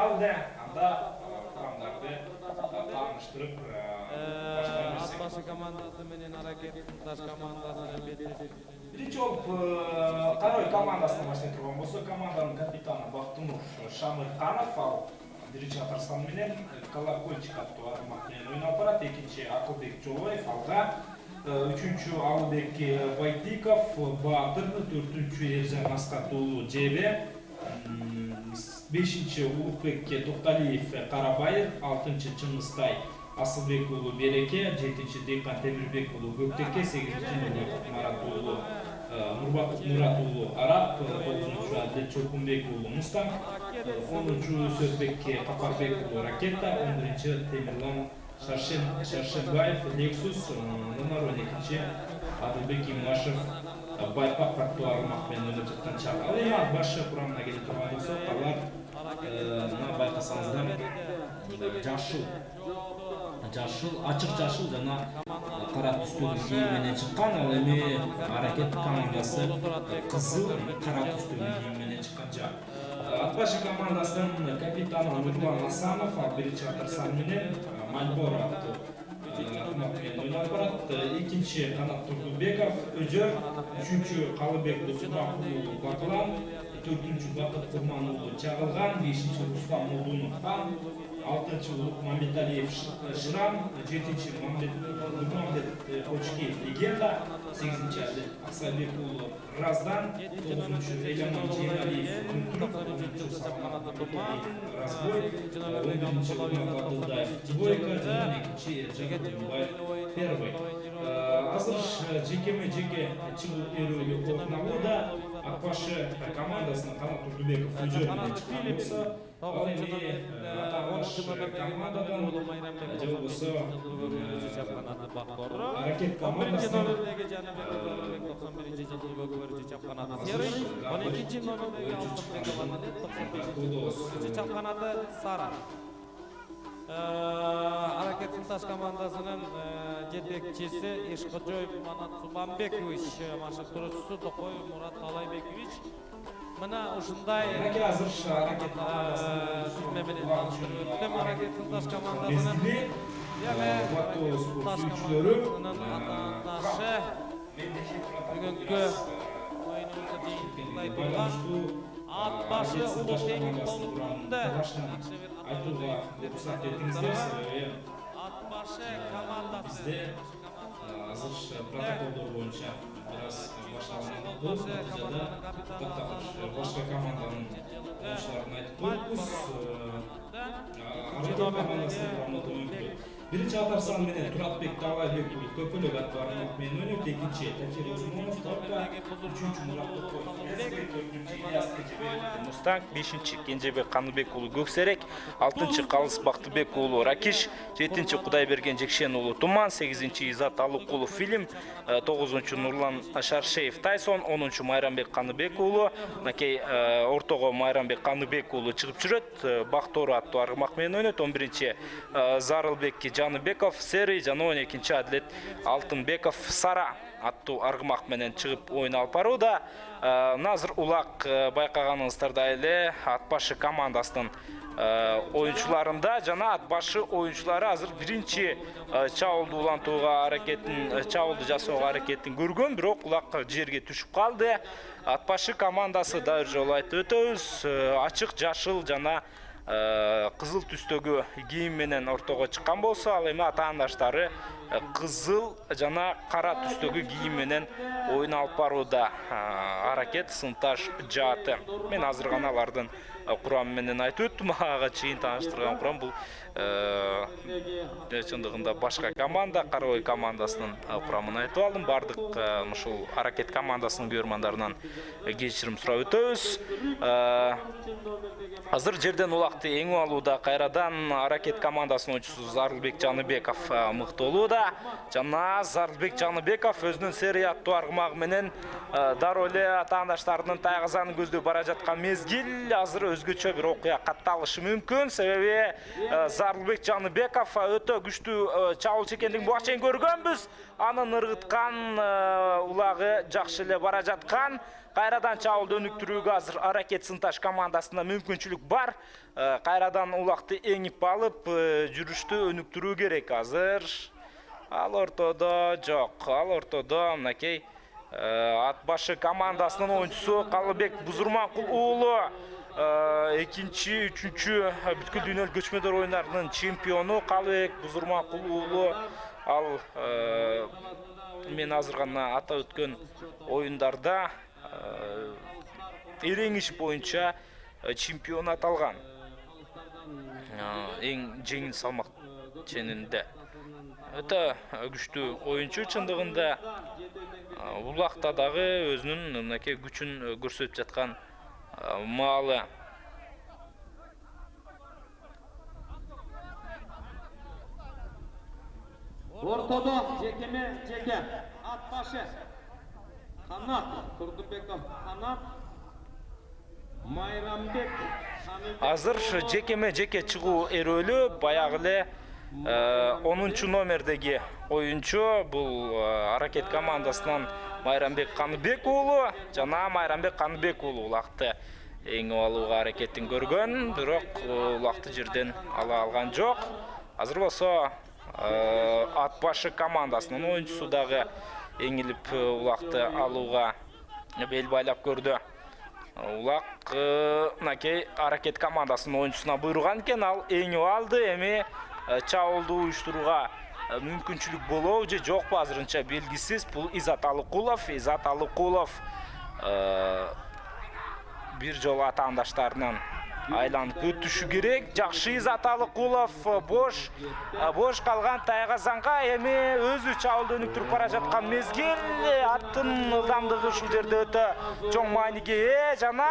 қалды. Анда құрамдарды таныстырып Атбашы командасы менен Аракет Сынташ командасы беттешет. Биринчи болуп Карой командасына башлай турган болсо, команданын капитаны Бактынур Шамырканов ал биринчи Татарстан менен колокольчик аттуу армак менен ойноп барат. Экинчи Акылбек Жолоев алга, үчүнчү Алыбек Байтиков Баатыр, төртүнчү Эржан Аскат уулу Жебе, бешинчи Улукбек Токталиев Карабайыр, алтынчы Чыңгызтай Асылбек уулу Береке, жетинчи Дейкан Темирбек уулу Көктеке, сегизинчи Марат уулу Нурбаков Мурат уулу Арап, тогузунчу Адилет Чокунбек уулу Мустанг, онунчу Сөзбек Капарбек уулу Ракета, 11-чи Темирлан Шаршенбаев Лексус, номер 12-чи Адылбек Имашев Байпак аттуу армак менен ойноп жаткан чак. Ал эми Атбашы курамына келип турган болсок, алар мына байкасаңыздар жашыл, ачык жашыл жана кара түстөгү кийим менен чыккан. Ал эми Аракет командасы кызыл, кара түстөгү кийим менен чыккан жак. Атбашы командасынын капитаны Нурлан Асанов биринчи Татарстан менен Мальборо аттуу армак менен ойноп барат. Экинчи Канат Турдубеков Өжөр, үчүнчү Калыбек Досмак уулу Бакылан, төртүнчү Бакыт Курман уулу Чагылган, бешинчи Рустам Мулдунов Хан, алтынчы Мамедалиев Шырам, жетинчи Нурмамбет Очкеев Легенда, сегизинчи Аксайбек уулу Раздан, тогузунчу Эляман Жейналиев Күнтүрүп, онунчу Сапманов Разбой, он биринчи Урмат Абдылдаев Двойка, жана экинчи Эржан Түймбаев Первый. Азыр жеке чыгуу берүүгө окуналууда. Атбашы командасына Канат Турдубеков Өжөр менен чыккан болсо, ал эми аталган командадан же болбосо Аракет командасынан 91-жылғы көрүүчү чапканаты Серый, 12-чи номердеги Алтынбек 91-жылғы чапканаты Сара. Аракет Сынташ командасынын жетекчиси Ишкожоев Манат Субанбекович, машыктыруучусу Токой Мурат Талайбекович. Мына ушундай азыр Аракет командасынын сүрмө менен таныштырып өттүм. Аракет Сынташ командасынын атаандашы бүгүнкү оюнубузда жыйынтыктай турган Атбашы улуу теңир колунда айтууга уруксат этиңиздер, себеби Атбашы командасы бизде азыр протоколдор боюнча бир аз башталган башка команданын оюнчуларын айтып көрүпбүз. Аракет командасынын курамында өңкү биринчи Татарстан менен Туратбек Талайбек уулу Көпөлөк аттуу армак менен ойнойт, экинчи Такир Узмонов Торка, үчүнчү Мурат Токоев төртүнчү Ильяс Кечебек Мустанг, бешинчи Кенжебек Каныбек уулу Көксерек, алтынчы Калыс Бактыбек уулу Ракиш, жетинчи Кудайберген Жекшен уулу Туман, сегизинчи Изат Алыкулов Фильм, тогузунчу Нурлан Шаршеев Тайсон, онунчу Майрамбек Каныбек уулу, мынакей ортого Майрамбек Каныбек уулу чыгып жүрөт, Бактору аттуу армак менен ойнойт, 11-чи Зарылбек Жаныбеков Серый, жана 12-чи Адилет Алтынбеков Сара аттуу аргымак менен чыгып ойун алып барууда. Азыр улак байкаганыңыздардай эле Атбашы командасынын оюнчуларында жана Атбашы оюнчулары азыр биринчи чабуулду улантууга аракетин, чабуулду жасоого аракетин көргөн, бирок улак жерге түшүп калды. Атбашы командасы да бир жолу айтып өтөбүз, ачык жашыл жана кызыл түстөгү кийим менен ортого чыккан болсо, ал эми атаандаштары кызыл жана кара түстөгү кийим менен ойун алып барууда. Аракет Сынташ жааты. Мен азыр гана алардын курамы менен айтып өттүм, ага чейин тааныштырган курам бул чындыгында башка команда, Карой командасынын курамын айтып алдым. Бардык ушул Аракет командасынын көрөрмандарынан кечирим сурап өтөбүз. Азыр жерден улакты эң алууда кайрадан Аракет командасынын оюнчусу Зарылбек Жаныбеков мыктоолууда. Жана Зарылбек Жаныбеков өзүнүн серия аттуу аргымагы менен дароо эле атаандаштарынын тайгазанын көздөй бара жаткан мезгил, азыр өзгөчө бир окуя катталышы мүмкүн. Себеби Зарылбек Жаныбеков өтө күчтүү чабуулчу экендигин буга чейин көргөнбүз. Анын ыргыткан улагы жакшы эле бара жаткан. Кайрадан чабуулду өнүктүрүүгө азыр Аракет Сынташ командасында мүмкүнчүлүк бар. Кайрадан улагды эңип алып, жүрүштү өнүктүрүү керек азыр. Ал ортодо жок. Ал ортодо мынакей ат башы командасынын оюнчусу Калыбек Бузурманкул уулу, экинчи, үчүнчү бүткүл дүйнөлүк көчмөдөр оюндарынын чемпиону Калыбек Бузурманкул уулу. Ал мен азыр гана атап өткөн оюндарда эрең иш боюнча чемпион аталган. Эң жеңил салмак ченинде. Өтө күчтүү оюнчу чындыгында. Улакта дагы өзүнүн мынакей күчүн көрсөтүп жаткан маалы. Ортодо жеке ат башы Канат Турдубеков Канат Майрамбек Азыр жеке чыгуу эрөлү баягы эле 10 номердеги оюнчу бул Аракет командасынан Майрамбек Каныбек уулу жана Майрамбек Каныбек уулу улакты эңип алууга аракетин көргөн, бирок улакты жерден ала алган жок. Азыр болсо ат башы командасынын оюнчусу дагы эңилип улакты алууга бел байлап көрдү. Улак мынакей Аракет командасынын оюнчусуна буйруган экен, ал эңип алды. Эми чабуулду уюштурууга мүмкүнчүлүк болобу же жокпу азырынча белгисиз. Бул Изат Алыкулов бир жолу атаандаштарынан айланып өтүшү керек. Жакшы Изат Алыкулов бош калган Тайгазанга эми өзү чабуулду өнүктүрүп бара жаткан мезгил. Аттын ылдамдыгы ушул жерде өтө чоң мааниге ээ жана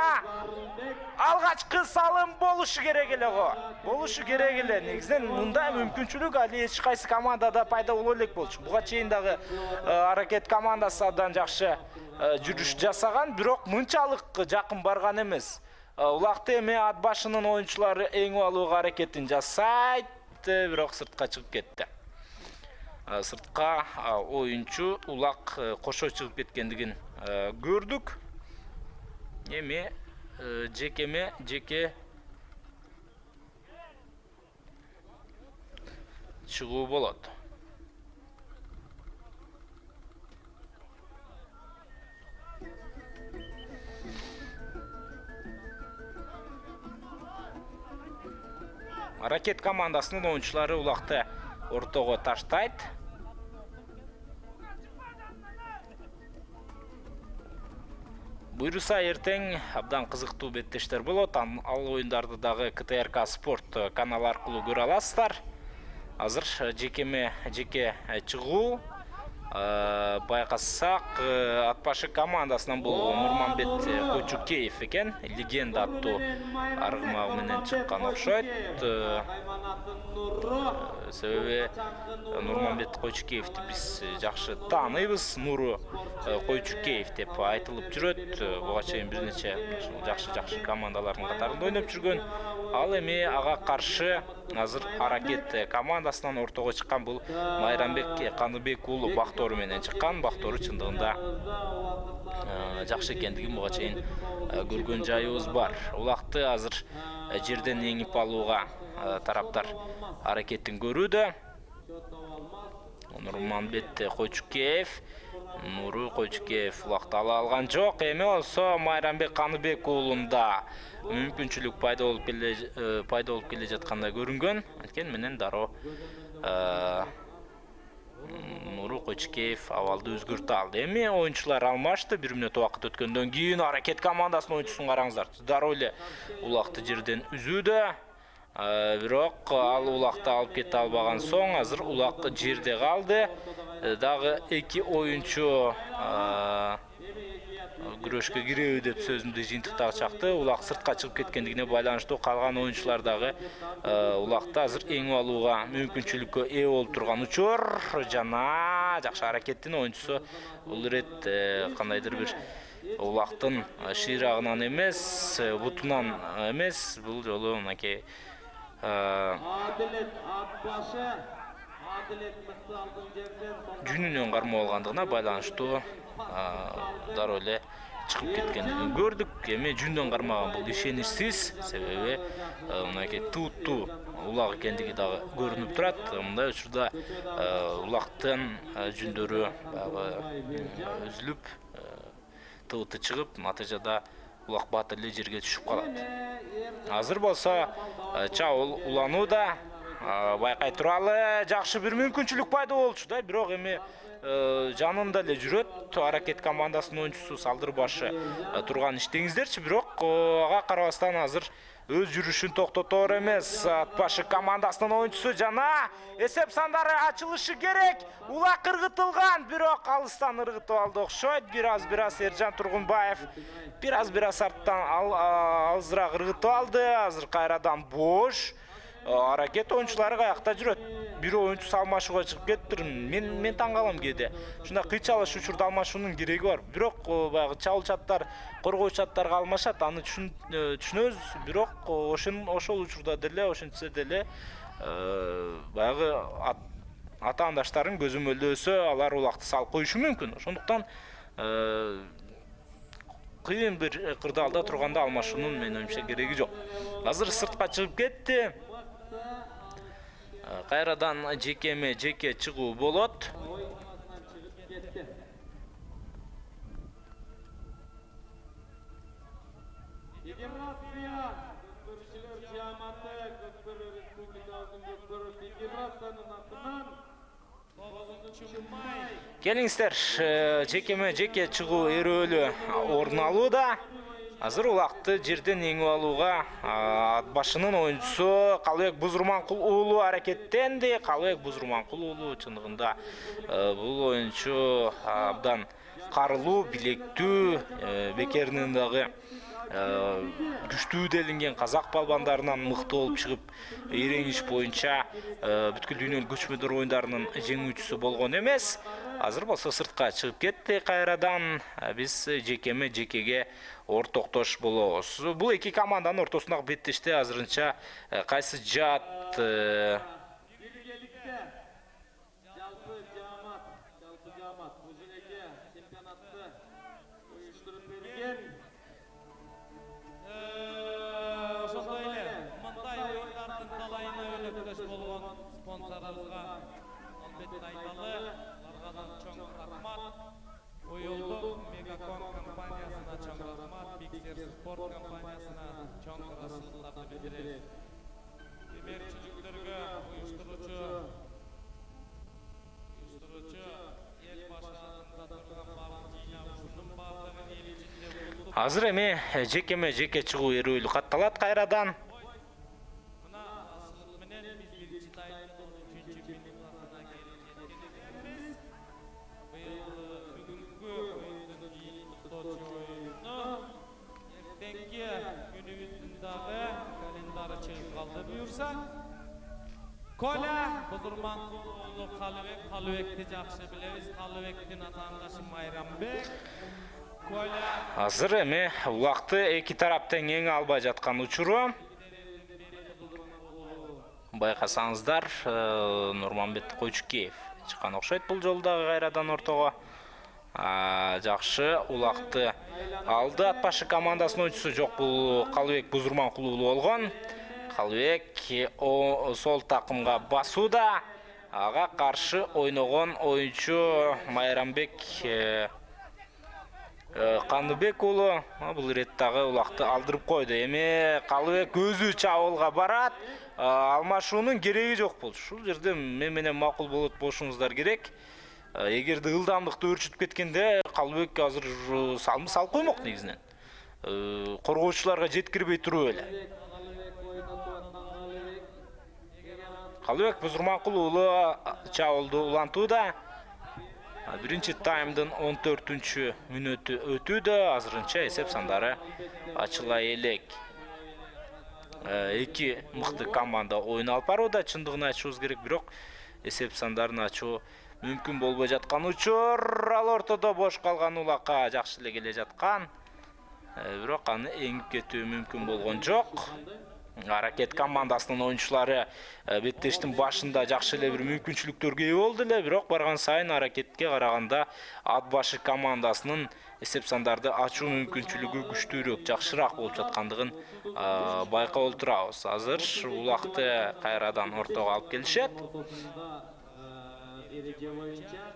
алгачкы салым болушу керек эле го. Болушу керек эле. Негизинен мындай мүмкүнчүлүк али эч кайсы командада пайда боло элек болчу. Буга чейин дагы Аракет командасы абдан жакшы жүрүш жасаган, бирок мынчалык жакын барган эмес. Улакты эми ат башынын оюнчулары эңип алууга аракетин жасайт, бирок сыртка чыгып кетти. Сыртка оюнчу улак кошо чыгып кеткендигин көрдүк. Эми жеке чыгуу болот. Аракет командасынын оюнчулары улакты ортого таштайт. Буйруса эртең абдан кызыктуу беттештер болот. Ал оюндарды дагы КТРК Спорт каналы аркылуу көрө аласыздар. Азыр жеке чыгуу байкасак ат башы командасынан бул Нурманбет Койчукеев экен. Легенда аттуу аргымагы менен чыккан окшойт. Себеби Нурманбет Койчукеевди биз жакшы тааныйбыз. Нуру Койчукеев деп айтылып жүрөт. Буга чейин бир нече жакшы командалардын катарында ойноп жүргөн. Ал эми ага каршы азыр Аракет командасынан ортого чыккан бул Майрамбек Каныбек уулу Бактору менен чыккан. Бактору чындыгында жакшы экендигин буга чейин көргөн жайыбыз бар. Улакты азыр жерден эңип алууга тараптар аракетин көрүүдө. Нурманбет Койчукеев, Нуру Койчукеев улакты ала алган жок. Эми болсо Майрамбек Каныбек уулунда мүмкүнчүлүк пайда болуп келе жаткандай көрүнгөн. Анткени менен дароо Нуру Койчукеев абалды өзгөртө алды. Эми оюнчулар алмашты. 1 мүнөт убакыт өткөндөн кийин Аракет командасынын оюнчусун караңыздар. Дароо эле улакты жерден үзүүдө. Бирок ал улакты алып кете албаган соң азыр улак жерде калды. Дагы 2 оюнчу күрөшкө киреби деп сөзүндө жыйынтыктагы чакты. Улак сыртка чыгып кеткендигине байланыштуу калган оюнчулар дагы улакты азыр эңип алууга мүмкүнчүлүккө ээ болуп турган учур. Жана жакшы Аракеттин оюнчусу бул ирет кандайдыр бир улактын шыйрагынан эмес, бутунан эмес, бул жолу мынакей Адилет Атбашы. Адилет мыкты алдын жерден. жүнүнөн кармоо алгандыгына байланыштуу дароо эле чыгып кеткендигин көрдүк. Эми жүндөн кармаган бул ишеничсиз, себеби мынакей туттуу улак экендиги дагы көрүнүп турат. Мындай учурда улактын жүндөрү баягы үзүлүп, тыгыты чыгып, натыйжада улак бат эле жерге түшүп калат. Азыр болсо чабыл уланууда, байкай туралы жакшы бир мүмкүнчүлүк пайда болчу да, бирок эми жанында эле жүрөт. Аракет командасынын оюнчусу Салдырбашы турган иштеңиздерчи, бирок ага карабастан азыр өз жүрүшүн токтотоор эмес. Атбашы командасынын оюнчусу жана эсеп сандары ачылышы керек. Улак ыргытылган, бирок алыстан ыргытып алды окшойт. Бир-аз Эржан Тургунбаев бир-аз арттан алызыраак ыргытып алды. Азыр кайрадан бош. Аракет оюнчулары каякта жүрөт? Бир оюнчу алмашууга чыгып кетиптир. Мен таң калам кээде. Ушундай кыйчалыш учурда алмашуунун кереги бар. Бирок баягы чабылчаттар, коргоочаттарга алмашат, аны түшүнөбүз. Бирок ошол учурда деле, ошентсе деле баягы атаандаштардын көзөмөлдөөсө алар улакты салып коюшу мүмкүн. Ошондуктан кыйын бир кырдаалда турганда алмашуунун менин оюмча кереги жок. Азыр сыртка чыгып кетти. Кайрадан жеке чыгуу болот. Келиңиздер, жеке чыгуу эрөөлү орун алууда. Азыр улакты жерден эңип алууга Атбашынын оюнчусу Калыбек Бузурманкул уулу аракеттенди. Калыбек Бузурманкул уулу чындыгында бул оюнчу абдан карылуу, билектүү, бекеринин дагы күчтүү делинген казак балбандарынан мыкты болуп чыгып, эреңиш боюнча бүткүл дүйнөлүк көчмөдөр оюндарынын жеңүүчүсү болгон эмес. Азыр болсо сыртка чыгып кетти кайрадан. Биз жекеге ортоктош болобуз. Бул эки команданын ортосундагы беттеште азырынча кайсы жаат ошондой эле мындай оюндардын талайына өнөктөш болгон спонсорубузга албетте айталы, аларга чоң рахмат. Оюлдук Мегакон компаниясына чоң рахмат, Биксер спорт компаниясына чоң ыраазычылыктарды билдиребиз. Демекчиликтерге уюштуруучу эл башында турган баардык жыйнагычынын баардыгын эл ичинде болуп. Азыр эми жеке чыгуу эрөөлү катталат кайрадан. Мына асылык менен биз биринчи таймдын 3-чү минутасына келип жеткенбиз. Бүгүнкү оюндун токтоочу оюну эртеңки күнүбүздүн дагы календарь чыгып калды буюрса. Коля Бузурманкул уулу Калыбекти жакшы билебиз. Калыбектин атаандашы Майрамбек. Азыр эми улакты эки тараптан эңе албай жаткан учуру. Байкасаңыздар, Нурманбет Койчукеев чыккан окшойт бул жолу дагы кайрадан ортого. Жакшы улакты алды. Атбашы командасынын оюнчусу жок, бул Калыбек Бузурманкул уулу болгон. Калыбек сол такымга басууда. Ага каршы ойногон оюнчу Майрамбек Каныбек уулу бул иреттагы улакты алдырып койду. Эми Калыбек өзү чабуулга барат. Алмашуунун кереги жок болчу. Ушул жерде мен менен макул болот болушуңуздар керек. Эгерде ылдамдыкты өрчүтүп кеткенде Калыбек азыр салып коймок негизинен. Коргоочуларга жеткирбей туруп эле. Калыбек Бузурманкул уулу чабуулду улантууда. Биринчи таймдын 14-чү мүнөтү өтүүдө. Азырынча эсеп сандары ачыла элек. Эки мыкты команда оюн алып барууда. Чындыгын айтышыбыз керек, бирок эсеп сандарын ачуу мүмкүн болбой жаткан учур. Ал ортодо бош калган улакка жакшы эле келе жаткан. Бирок аны эңип кетүү мүмкүн болгон жок. Аракет командасынын оюнчулары беттештин башында жакшы эле бир мүмкүнчүлүктөргө ээ болду эле, бирок барган сайын аракетке караганда ат башы командасынын эсеп сандарды ачуу мүмкүнчүлүгү күчтүүрөөк, жакшыраак болуп жаткандыгын байкап отурабыз. Азыр улакты кайрадан ортого алып келишет. Эреже боюнча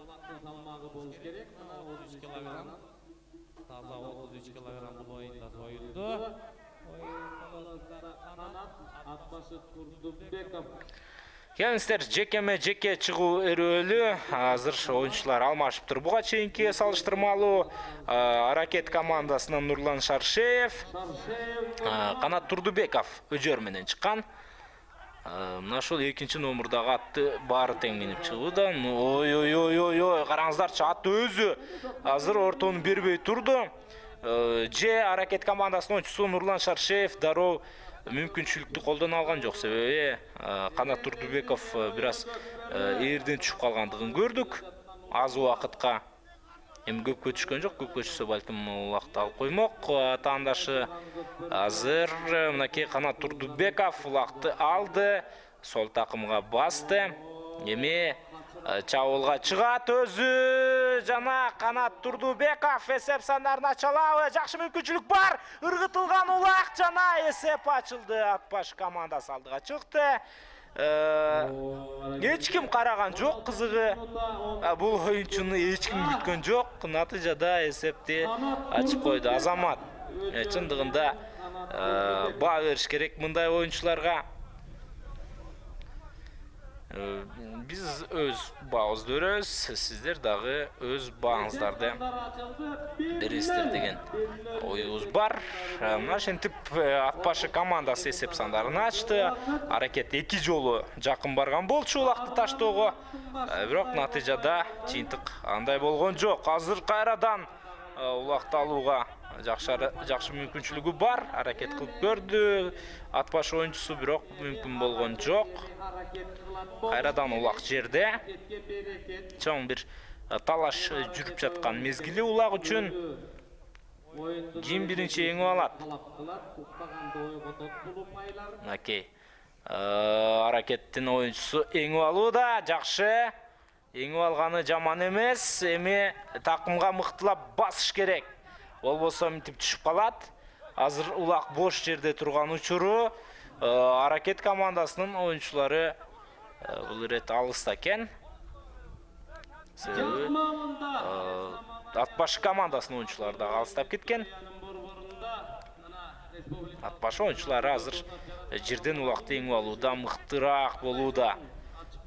улактын салмагы болуш керек. 33 килограмм. Таза 33 килограмм бул оюнда союлду. Келиңиздер, жекеме-жеке чыгуу эрөөлү. Азыр оюнчулар алмашыптыр. Буга чейинки салыштырмалуу Аракет командасынан Нурлан Шаршеев, Канат Турдубеков өжөр менен чыккан. Мына ошол экинчи номурдагы атты баары тең минип чыгууда. Ой, караңыздарчы, ат өзү азыр ортону бербей турду. Же Аракет командасынын оюнчусу Нурлан Шаршеев дароо мүмкүнчүлүктү колдоно алган жок, себеби Канат Турдубеков бир аз ээрден түшүп калгандыгын көрдүк. Аз убакытка эми көпкө түшкөн жок, көпкө түшсө балким улакты алып коймок. Атаандашы азыр мынакей Канат Турдубеков улакты алды, сол такымга басты. Эми чабуулга чыгат өзү жана Канат Турдубеков эсеп сандарын ачалабы, жакшы мүмкүнчүлүк бар, ыргытылган улак жана эсеп ачылды. Атбаш командасы алдыга чыкты. Эч ким караган жок, кызыгы бул оюнчуну эч ким күткөн жок. Натыйжада эсепти ачып койду Азамат. Чындыгында баа бериш керек мындай оюнчуларга. Биз өз баабызды беребиз, сиздер дагы өз бааңыздарды бересиздер деген оюбуз бар. Мына ошентип Атбашы командасы эсеп сандарын ачты. Аракет 2 жолу жакын барган болчу улакты таштоого, бирок натыйжада жыйынтык андай болгон жок. Азыр кайрадан улакты алууга жакшы мүмкүнчүлүгү бар. Аракет кылып көрдү Атбаш оюнчусу, бирок мүмкүн болгон жок. Кайрадан улак жерде. Чоң бир талаш жүрүп жаткан мезгили улак үчүн. Ким биринчи эңип алат? Окей. Аракеттин оюнчусу эңип алууда, жакшы. Эңип алганы жаман эмес. Эми такымга мыктылап басыш керек. Болбосо мынтип түшүп калат. Азыр улак бош жерде турган учуру Аракет командасынын оюнчулары бул ирет алыста экен. Себеби Атбаш командасынын оюнчулары да алыстап кеткен. Атбаш оюнчулары азыр жерден улакты эңип алууда, мыктыраак болууда.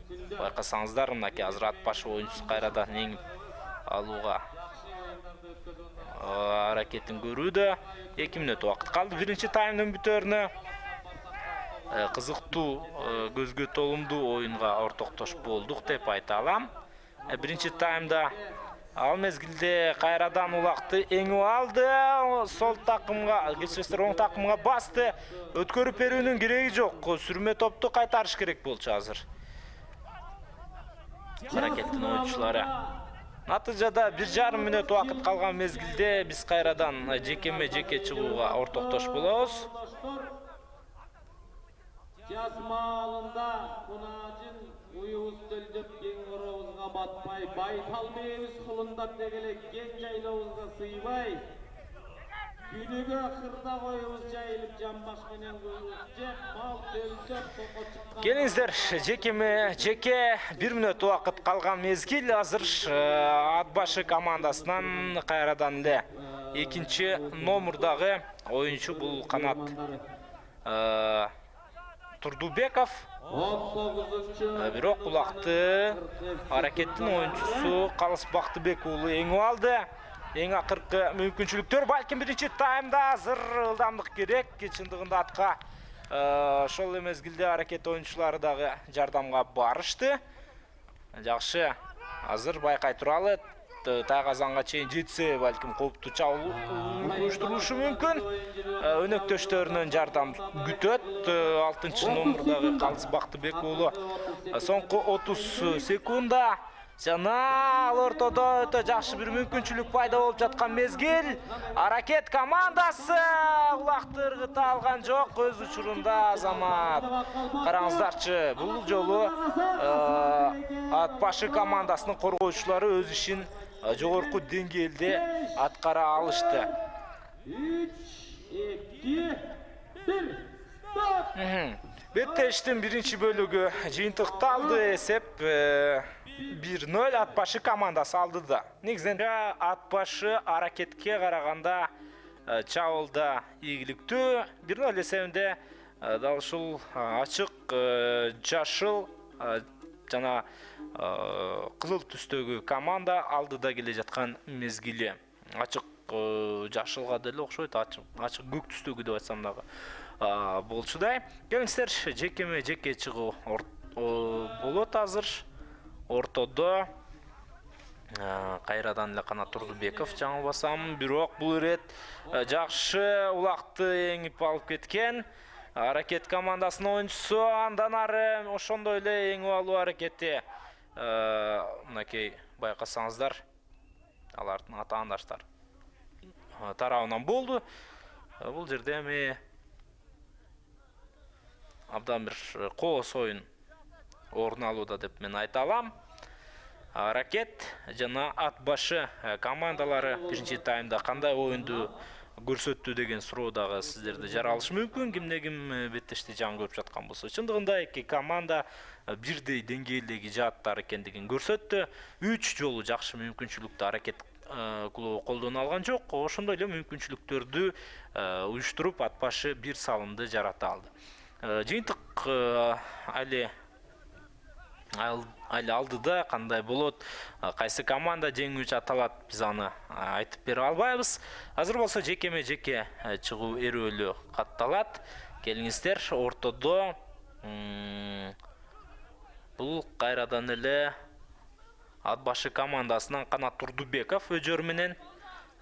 Байкасаңыздар, мынакей азыр Атбаш оюнчусу кайрадан эңип алууга аракетин көрүүдө. 2 мүнөт убакыт калды биринчи таймдын бүтөрүнө. Кызыктуу, көзгө толумдуу оюнга ортоктош болдук деп айта алам. Биринчи таймда ал мезгилде кайрадан улакты эңип алды. Сол такымга, кечиресиздер, оң такымга басты. Өткөрүп берүүнүн кереги жок. Сүрмө топту кайтарыш керек болчу азыр. Аракеттин оюнчулары. Натыйжада 1,5 мүнөт убакыт калган мезгилде биз кайрадан жекеме-жеке чыгууга ортоктош болобуз. Жаз маалында кунажын уюбуз төлдөп кең коробузга батпай, байтал мээбиз кылындап дегеле кең жайлообузга сыйбай, күнүгө кырда коюбуз жайылып жамбаш менен жеп, мал төлдөп токо чыккан. Келиңиздер, жекеме-жеке 1 мүнөт убакыт калган мезгил. Азыр Атбашы командасынан кайрадан эле экинчи номурдагы оюнчу бул Канат Турдубеков. Бирок улакты Аракеттин оюнчусу Калыс Бактыбек уулу эңип алды. Эң акыркы мүмкүнчүлүктөр балким биринчи таймда азыр ылдамдык керек. Чындыгында атка ошол мезгилде Аракет оюнчулары дагы жардамга барышты. Жакшы, азыр байкай туралы. Тайгазанга чейин жетсе, балким кооптуу чабуул уюштурушу мүмкүн. Өнөктөштөрүнөн жардам күтөт. 6-номурдагы Калыс Бактыбек уулу соңку 30 секунда Жана ал ортодо өтө жакшы бир мүмкүнчүлүк пайда болуп жаткан мезгил. Аракет командасы улакты ыргыта алган жок өз учурунда Азамат. Караңыздарчы, бул жолу ат башы командасынын коргоочулары өз ишин жогорку деңгээлде аткара алышты. 3, 2, 1. Беттештин биринчи бөлүгү жыйынтыкталды, эсеп 1-0 ат башы командасы алды да. Негизинен ат башы аракетке караганда чабуулда ийгиликтүү. 1-0 эсебинде дал ушул ачык жашыл жана кызыл түстөгү команда алдыда келе жаткан мезгили. Ачык жашылга деле окшойт, ачык көк түстөгү деп айтсам дагы болчудай. Келиңиздер, жекеме жеке чыгуу болот азыр. Ортодо кайрадан эле Канат Турдубеков жаңылбасам, бирок бул ирет жакшы улакты эңип алып кеткен. Аракет командасынын оюнчусу андан ары ошондой эле эңип алуу аракети. Мынакей байкасаңыздар, алардын атаандаштар тарабынан болду. Бул жерде эми абдан бир кооз оюн орун алууда деп мен айта алам. Аракет жана ат башы командалары биринчи таймда кандай оюнду көрсөттү деген суроо дагы сиздерди жаралышы мүмкүн. Кимде ким беттешти жаңы көрүп жаткан болсо. Чындыгында эки команда бирдей деңгээлдеги жааттар экендигин көрсөттү. 3 жолу жакшы мүмкүнчүлүктү аракет клубу колдоно алган жок. Ошондой эле мүмкүнчүлүктөрдү уюштуруп ат башы бир салымды жарата алды. Жыйынтык али алдыда кандай болот, кайсы команда жеңүүчү аталат, биз аны айтып бере албайбыз. Азыр болсо жекеме жеке чыгуу эрөөлү катталат. Келиңиздер, ортодо бул кайрадан эле ат башы командасынан Канат Турдубеков өжөр менен.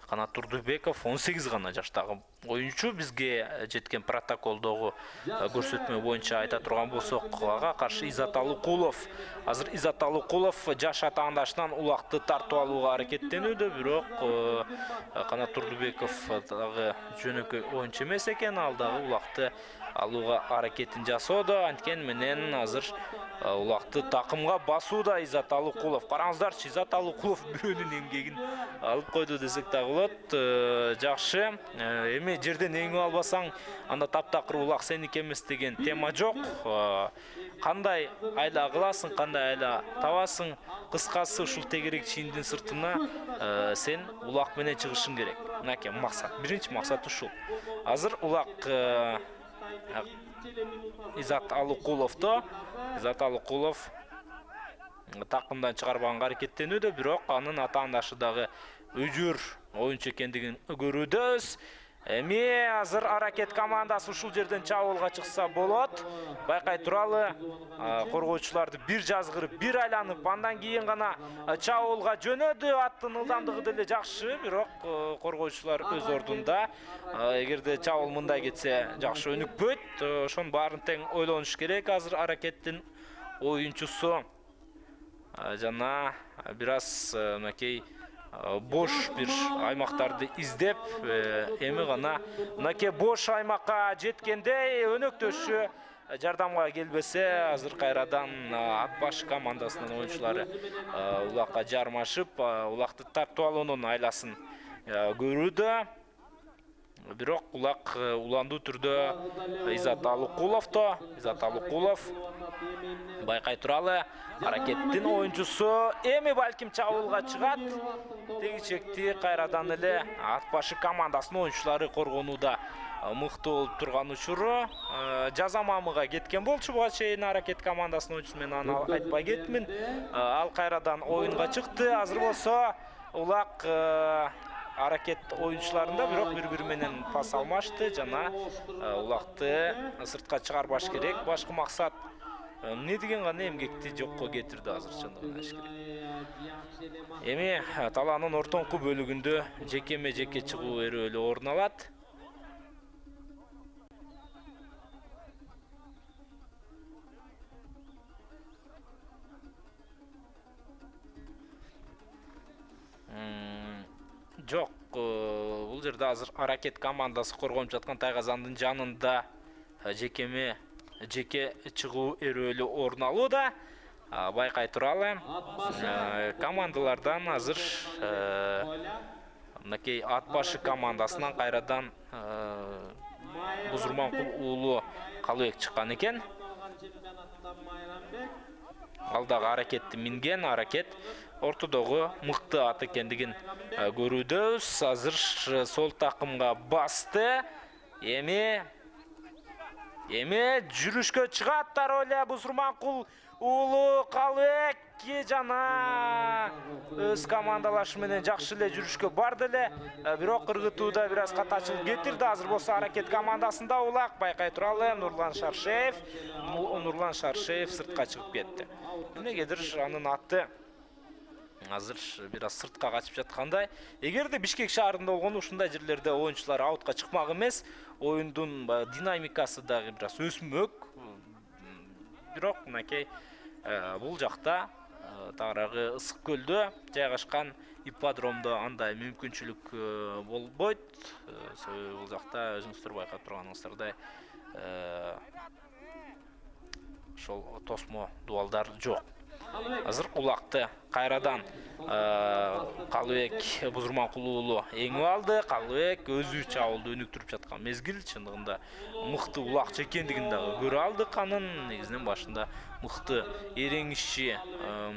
Канат Турдубеков 18 гана жаштагы оюнчу. Бизге жеткен протоколдогу көрсөтмө боюнча айта турган болсок, ага каршы Изат Алыкулов. Азыр Изат Алыкулов жаш атаандашынан улакты тартып алууга аракеттенүүдө, бирок Канат Турдубеков дагы жөнөкөй оюнчу эмес экен, ал дагы улакты алууга аракетин жасоодо. Анткени менен азыр улакты такымга басууда Изат Алыкулов. Караңыздарчы, Изат Алыкулов бирөөнүн эмгегин алып койду десек дагы болот. Жакшы. Эми жерден эңип албасаң, анда таптакыр улак сеники эмес деген тема жок. Кандай айла кыласың, кандай айла табасың, кыскасы ушул тегерек чийиндин сыртына сен улак менен чыгышың керек. Мынакей максат. Биринчи максат ушул. Азыр улак Изат Алыкуловдо. Изат Алыкулов такымдан чыгарбаганга аракеттенүүдө, бирок анын атаандашы дагы өжөр оюнчу экендигин көрүүбүз. Эми азыр аракет командасы ушул жерден чабуулга чыкса болот. Байкай туралы, коргоочуларды бир жазгырып, бир айланып, андан кийин гана чабуулга жөнөдү. Аттын ылдамдыгы деле жакшы, бирок коргоочулар өз ордунда. Эгерде чабуул мындай кетсе жакшы өнүкпөйт. Ошонун баарын тең ойлонуш керек. Азыр аракеттин оюнчусу жана бир аз мынакей бош бир аймактарды издеп, эми гана мынакей бош аймакка жеткенде өнөктөшү жардамга келбесе, азыр кайрадан ат башы командасынын оюнчулары улакка жармашып, улакты тартып алуунун айласын көрүүдө. Бирок улак уландуу түрдө Изат Алыкуловдо. Изат Алыкулов байкай туралы, аракеттин оюнчусу эми балким чабуулга чыгат. Тегичекти кайрадан эле ат башы командасынын оюнчулары коргонууда мыкты болуп турган учуру. Жаза мамыга кеткен болчу буга чейин аракет командасынын оюнчусу, мен аны айтпай кетмин. Ал кайрадан оюнга чыкты. Азыр болсо улак аракет оюнчуларында бирок бири-бири менен пас алмашты жана улакты сыртка чыгарбаш керек. Башкы максат эмне деген гана эмгекти жокко кетирди азыр чындыгын айш керек. Эми талаанын ортоңку бөлүгүндө жекеме жеке чыгуу эрөөлү орун алат. бул жерде азыр Аракет командасы коргонуп жаткан Тайгазандын жанында жеке чыгуу эрөөлү орун алууда. Байкай туралы командалардан азыр мынакей ат башы командасынан кайрадан Бузурманкул уулу Калыбек чыккан экен. Ал дагы Аракетти минген. Аракет ортодогу мыкты ат экендигин көрүүдөбүз. Азыр сол такымга басты. Эми жүрүшкө чыгат Дароле Бузурманкул уулу Калыбек жана өз командалашы менен жакшы эле жүрүшкө барды эле. Бирок ыргытууда бир аз катачылык кетирди. Азыр болсо Аракет командасында улак байкай туралы Нурлан Шаршеев сыртка чыгып кетти. Эмнегедир анын аты азыр бир аз сыртка качып жаткандай. Эгерде Бишкек шаарында болгондо ушундай жерлерде оюнчулар аутка чыкмак эмес, оюндун динамикасы дагы бир аз өсмөк. Бирок мынакей бул жакта тагыраагы Ысык көлдө жайгашкан ипподромдо андай мүмкүнчүлүк болбойт. Бул жакта өзүңүздөр байкап турганыңыздардай ошол тосмо дуалдар жок. Азыр улакты кайрадан Калыбек Бузурманкул уулу эңип алды. Калыбек өзү чабуулду өнүктүрүп жаткан мезгил чындыгында мыкты улакчы экендигин дагы көрө алдык. Анын негизинен башында мыкты эреңишчи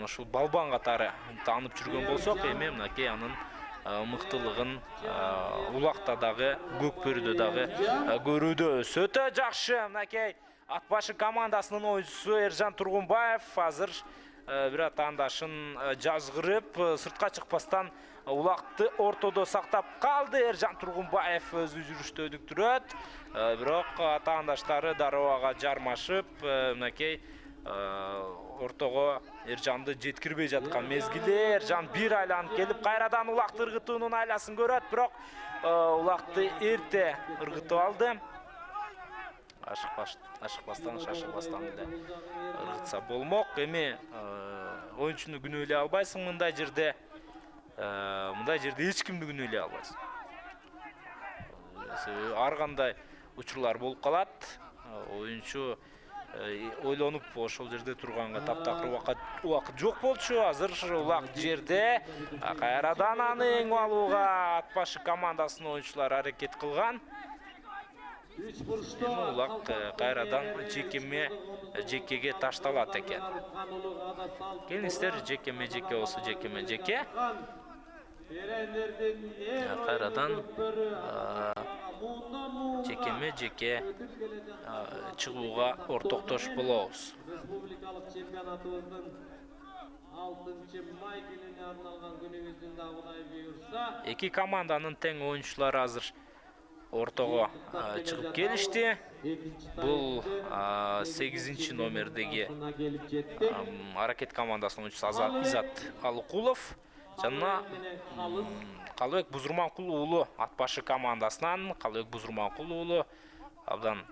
ушул балбан катары таанып жүргөн болсок, эми мынакей анын мыктылыгын улакта дагы, көкбөрүдө дагы көрүүдөбүз. Өтө жакшы мынакей ат башы командасынын оюнчусу Эржан Тургунбаев азыр бир атаандашын жазгырып, сыртка чыкпастан улакты ортодо сактап калды. Эржан Тургунбаев өзү жүрүштө өнүктүрөт. Бирок атаандаштары дарыбага жармашып, мынакей ортого Эржанды жеткирбей жаткан мезгилде Эржан бир айланып келип, кайрадан улакты ыргытуунун айласын көрөт, бирок улакты эрте ыргытып алды. Ашыкпастан, шашылбастан эле ыргытса болмок. Эми оюнчуну күнөөлөй албайсың мындай жерде. Мындай жерде эч кимди күнөөлөй албайсың. Ар кандай учурлар болуп калат. Оюнчу ойлонуп ошол жерде турганга таптакыр убакыт жок болчу. Азыр улак жерде кайрадан аны эңип алууга ат башы командасынын оюнчулары аракет кылган. Улак кайрадан жекеге ташталат экен. Келиңиздер, жекеме болсо жекеме. Кайрадан жекеме чыгууга ортоктош болобуз. Республикалык чемпионатыбыздын 6 май күнүнө арналган күнүбүздүн да Кудай буйрса. Эки команданын тең оюнчулары азыр ортого чыгып келишти. Бул 8 номердеги Аракет командасынын оюнчусу Изат Алыкулов жана Калыбек Бузурманкул уулу ат башы командасынан. Калыбек Бузурманкул уулу абдан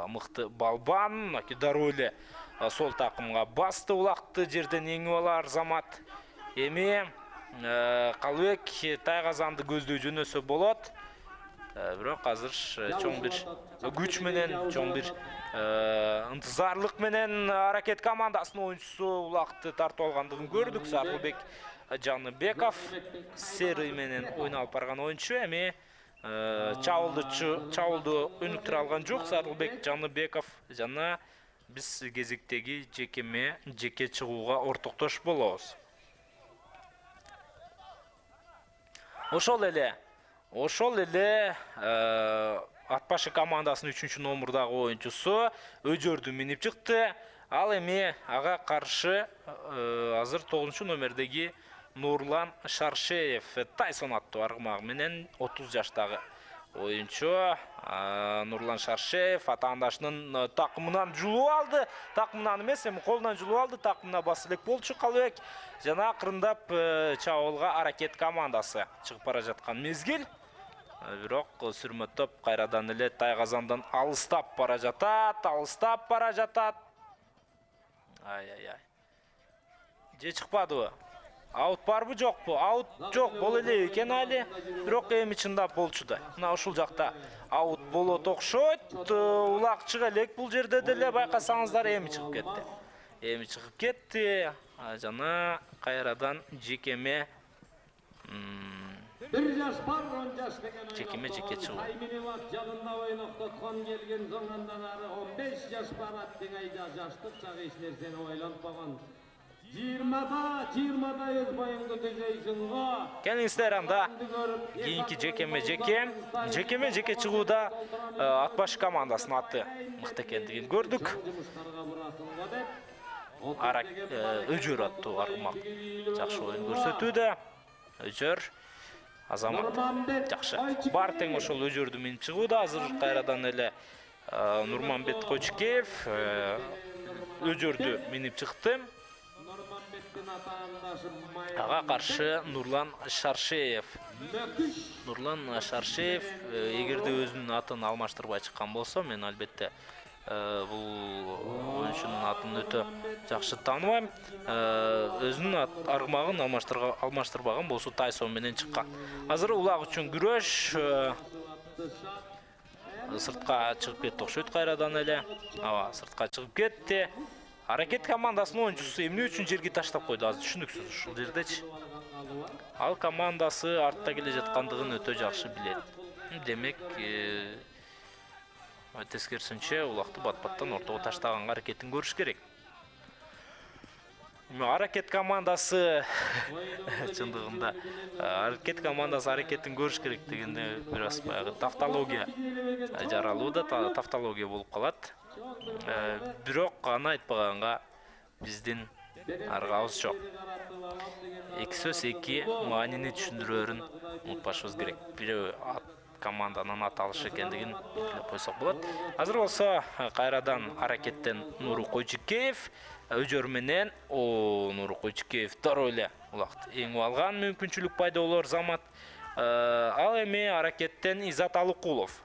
мыкты балбан, Дароле сол такымга басты, улакты жерден эңип алар замат. Эми Калыбек Тайгазанды көздөй жөнөсө болот. Бирок азыр чоң бир күч менен, чоң бир ынтызарлык менен Аракет командасынын оюнчусу улакты тартып алгандыгын көрдүк. Сарылбек Жаныбеков Серый менен ойналып барган оюнчу. Эми чабуулду өнүктүрө алган жок Сарылбек Жаныбеков жана биз кезектеги жеке чыгууга ортоктош болобуз. Ошол эле ат башы командасынын 3 номурдагы оюнчусу Өжөрдү минип чыкты. Ал эми ага каршы азыр 9 номердеги Нурлан Шаршеев Тайсон аттуу аргымагы менен 30 жаштагы оюнчу. Нурлан Шаршеев атаандашынын такымынан жулуп алды. Такымынан эмес, эми колунан жулуп алды. Такымына баса элек болчу Калыбек. Жана акырындап чабуулга Аракет командасы чыгып бара жаткан мезгил. Бирок сүрмө топ кайрадан эле Тайгазандан алыстап бара жатат. Ай. Же чыкпадыбы? Аут барбы жокпу? Аут жок боло эле экен али. Бирок эми чындап болчу да. Мына ушул жакта аут болот окшойт. Улак чыга элек бул жерде деле байкасаңыздар эми чыгып кетти. Эми чыгып кетти. Жана кайрадан жекеме Bir yaş var, 10 yaş деген Жекеме жеке чыгуу. Тайминиват жадында ойноктоткон келген соңандан ары 15 яш барат деңайда жаштык чагы эч нерсени ойлонбогон. 20-да өз боюңду түзөйсүң го. Келиңиздер анда кийинки жекеме жеке чыгууда Атбаш командасынын аты мыкты экендигин көрдүк. Өжөр аттуу аргымак жакшы оюн көрсөтүүдө. Өжөр Азамат жакшы. Бар тең ошол өжөрдү минип чыгууда. Азыр кайрадан эле Нурманбет Кочкеев өжөрдү минип чыкты. Ага каршы Нурлан Шаршеев. Нурлан Шаршеев эгерде өзүнүн атын алмаштырбай чыккан болсо, мен албетте бул оюнчунун атын өтө жакшы тааныбайм. Өзүнүн аргымагын алмаштырбаган болсо Тайсон менен чыккан. Азыр улак үчүн күрөш сыртка чыгып кетти окшойт кайрадан эле. Сыртка чыгып кетти. Аракет командасынын оюнчусу эмне үчүн жерге таштап койду, азыр түшүнүксүз ушул жердечи. Ал командасы артта келе жаткандыгын өтө жакшы билет. Демек, тескерисинче улакты бат-баттан ортого таштаганга аракетин көрүш керек. Аракет командасы чындыгында аракет командасы аракетин көрүш керек дегенде бир аз баягы тавтология жаралууда, тавтология болуп калат. Бирок аны айтпаганга биздин аргабыз жок. Эки сөз эки маанини түшүндүрөөрүн унутпашыбыз керек. Бирөө команданын аталышы экендигин билип койсок болот. Азыр болсо кайрадан аракеттен Нуру Койчукеев өжөр менен Нуру Койчукеев дароо эле улакты эңип алган мүмкүнчүлүк пайда болор замат. Ал эми аракеттен Изат Алыкулов.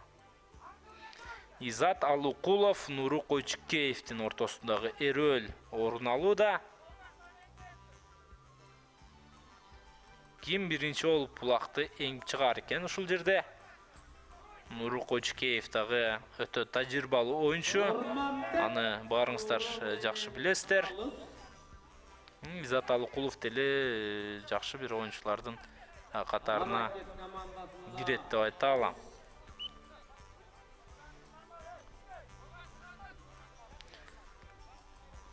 Изат Алыкулов Нуру Койчукеевдин ортосундагы эрөөл орун алууда. Ким биринчи болуп булакты эңип чыгар экен ушул жерде? Нуру Койчукеев дагы өтө тажрыйбалуу оюнчу. Аны баарыңыздар жакшы билесиздер. Изат Алыкулов деле жакшы бир оюнчулардын катарына кирет деп айта алам.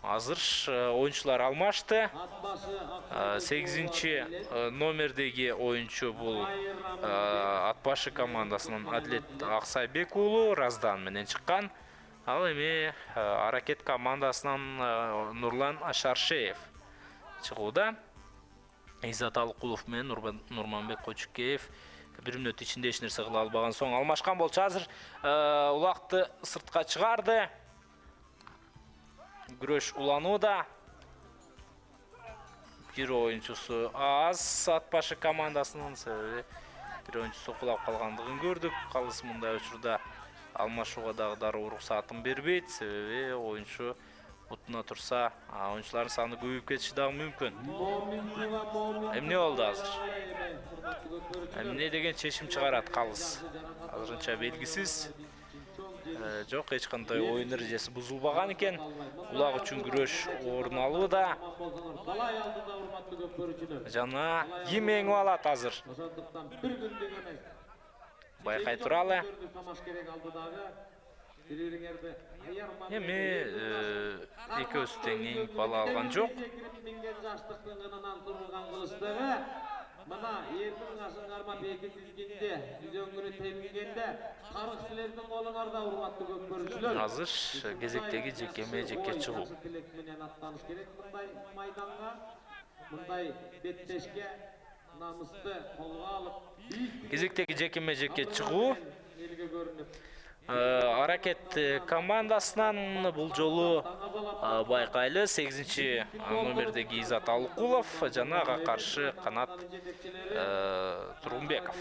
Азыр оюнчулар алмашты. 8 номердеги оюнчу бул Атбашы командасынын Адлет Аксайбек уулу Раздан менен чыккан. Ал эми Аракет командасынан Нурлан Шаршеев чыгууда. Изат Алыкулов менен Нурманбек Кочукеев бир мүнөт ичинде эч нерсе кыла албаган соң алмашкан болчу. Азыр улакты сыртка чыгарды. Күрөш уланууда. Бир оюнчусу аз Атбашы командасынын себеби бир оюнчусу кулап калгандыгын көрдүк. Калыс мындай учурда алмашууга дагы дароо уруксатын бербейт. Себеби оюнчу бутуна турса, оюнчулардын саны көбөйүп кетиши дагы мүмкүн. Эмне болду азыр? Эмне деген чечим чыгарат Калыс? Азырынча белгисиз. Жок, эч кандай оюн эрежеси бузулбаган экен. Улак үчүн күрөш орун алууда. Жана ким эңип алат азыр? Байкай туралы. Эми экөөсү тең эңип ала алган жок. Мына эрдин ашын кармап эки тизгинде үзөңгүнү темгенде карык силердин колуңарда урматтуу көп көрүүчүлөр. Азыр кезектеги жекеме жеке чыгуу. Аттаныш керек мындай майданга, мындай беттешке намысты колго алып. Кезектеги жекеме жеке чыгуу. Аракет командасынан бул жолу байкайлы 8-чи номердеги Изат Алыкулов жана ага каршы Канат Тургунбеков.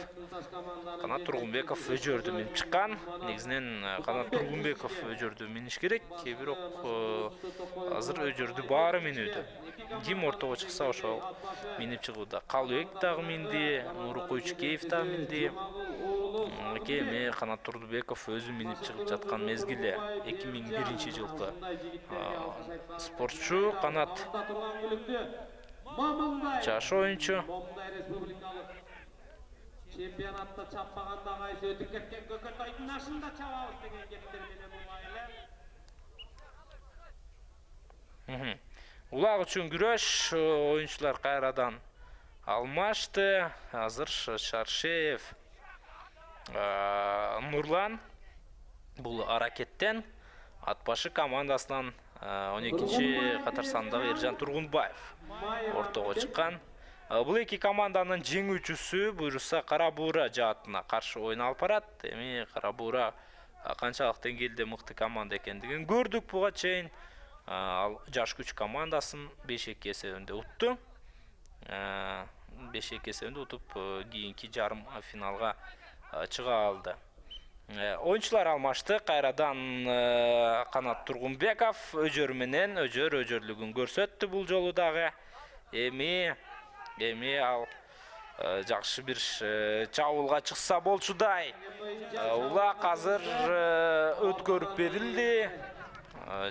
Канат Тургунбеков өжөрдү минип чыккан. Негизинен Канат Тургунбеков өжөрдү миниш керек, бирок азыр өжөрдү баары минүүдө. Ким ортого чыкса ошол минип чыгууда. Калыбек дагы минди, Нуру Койчукеев дагы минди. Эми Канат Тургунбеков өзү минип чыгып жаткан мезгилде 2001-жылкы спортчу Канат жаш оюнчу. Чемпионатта чаппаганда кайсы өтүп кеткен Көкөтөйдүн ашында чабабыз деген кептер менен булайлы. Улак үчүн күрөш оюнчулар кайрадан алмашты. Азыр Шаршеев, Нурлан бул Аракеттен, Атбашы командасынан 12-чи катар сандагы Эржан Тургунбаев ортого чыккан. Бул эки команданын жеңүүчүсү буюрса Кара Буура жаатына каршы оюн алып барат. Эми Кара Буура канчалык деңгээлде мыкты команда экендигин көрдүк буга чейин. Ал жаш күч командасын 5-2 эсебинде утту. 5-2 эсебинде утуп кийинки жарым финалга чыга алды. Оюнчулар алмашты. Кайрадан Канат Тургунбеков өжөр менен өжөрлүгүн көрсөттү бул жолу дагы. Эми ал жакшы бир чабуулга чыкса болчудай. Улак азыр өткөрүп берилди.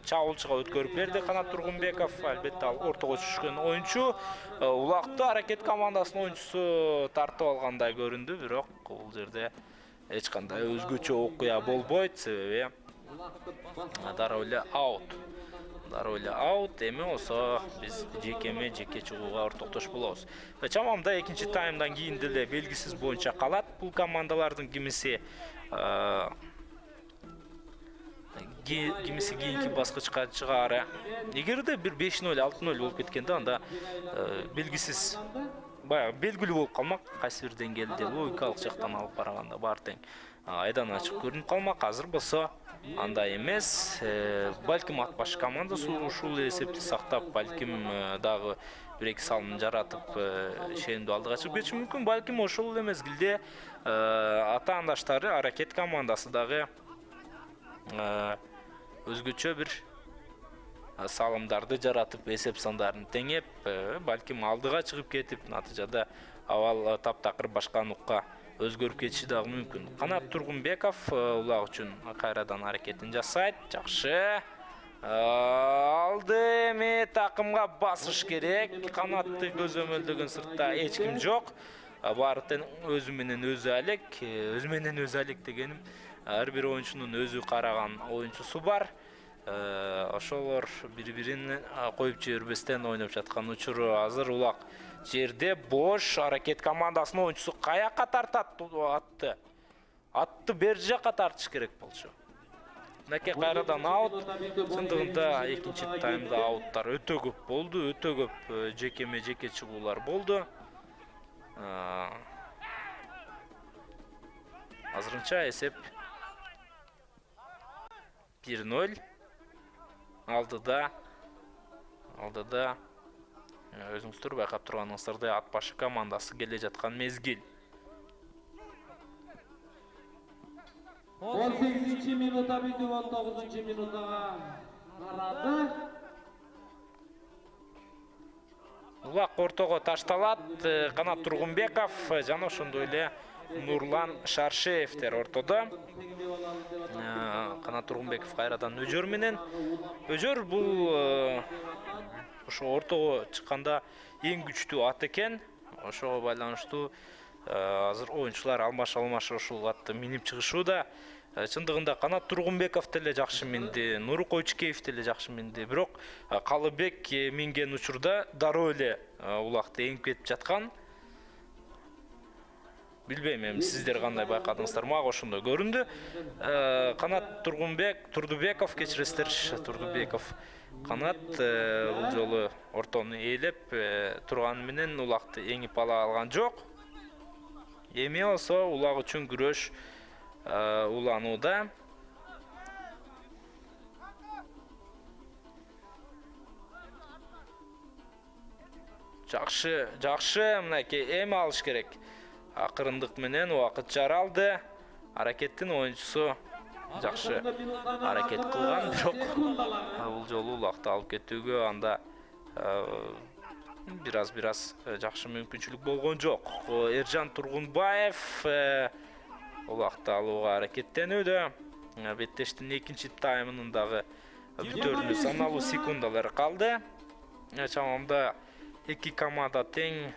Чабуулчуга өткөрүп берди Канат Тургунбеков. Албетте ал ортого түшкөн оюнчу. Улакты Аракет командасынын оюнчусу тартып алгандай көрүндү, бирок бул жерде эч кандай өзгөчө окуя болбойт, себеби дароо эле аут. Эми болсо биз жеке чыгууга ортоктош болобуз. Чамамда экинчи таймдан кийин деле белгисиз боюнча калат бул командалардын кимиси кийинки баскычка чыгаары. Эгерде бир 5-0, 6-0 болуп кеткенде анда белгисиз, баягы белгилүү болуп калмак, кайсы бир деңгээлде логикалык жактан алып караганда баары тең айдан ачык көрүнүп калмак. Азыр болсо андай эмес. Балким Атбаш командасы ушул эсепти сактап, балким дагы 1-2 салым жаратып ишенимдүү алдыга чыгып кетиши мүмкүн. Балким ошол эле мезгилде атаандаштары Аракет командасы дагы өзгөчө бир салымдарды жаратып, эсеп сандарын теңеп, балким алдыга чыгып кетип, натыйжада абал таптакыр башка нукка өзгөрүп кетиши дагы мүмкүн. Канат Тургунбеков улак үчүн кайрадан аракетин жасайт. Жакшы. Алды, эми такымга басыш керек. Канатты көзөмөлдөгөн сыртта эч ким жок. Баары тең өзү менен өзү алек дегеним, ар бир оюнчунун өзү караган оюнчусу бар. Ошолор бири-бирин коюп жибербестен ойноп жаткан учуру азыр улак жерде бош. Аракет командасынын оюнчусу каяка тартат атты бер жака тартыш керек болчу. Мынакей кайрадан аут. Чындыгында экинчи таймда ауттар өтө көп болду, өтө көп жеке чыгуулар болду. Азырынча эсеп 1-0. Алдыда өзүңүздөр байкап турганыңыздардай Атбашы командасы келе жаткан мезгил. 18-ci minuta bitip 19-cu minutaga qarады. Улак ортого ташталат. Канат Тургунбеков жана ошондой эле Нурлан Шаршеевтер ортодо. Канат Тургунбеков кайрадан өжөр менен. Өжөр бул ошо ортого чыкканда эң күчтүү ат экен. Ошого байланыштуу азыр оюнчулар алмаш ушул атты минип чыгышууда. Чындыгында Канат Тургунбеков деле жакшы минди, Нуру Койчукеев деле жакшы минди. Бирок Калыбек минген учурда дароо эле улакты эңип кетип жаткан. Билбейм, эми сиздер кандай байкадыңыздар, мага ошондой көрүндү. Канат Турдубеков, кечиресиздер, Турдубеков Канат бул жолу ортону ээлеп турганы менен улакты эңип ала алган жок. Эми болсо улак үчүн күрөш уланууда. Жакшы, мынакей эми алыш керек. Акырындык менен убакыт жаралды. Аракеттин оюнчусу жакшы аракет кылган, бирок бул жолу улакты алып кетүүгө анда бираз жакшы мүмкүнчүлүк болгон жок. Эржан Тургунбаев улакты алууга аракеттенүүдө. Беттештин экинчи таймынын дагы бүтөрүнө саналуу секундалар калды. Чамамда эки команда тең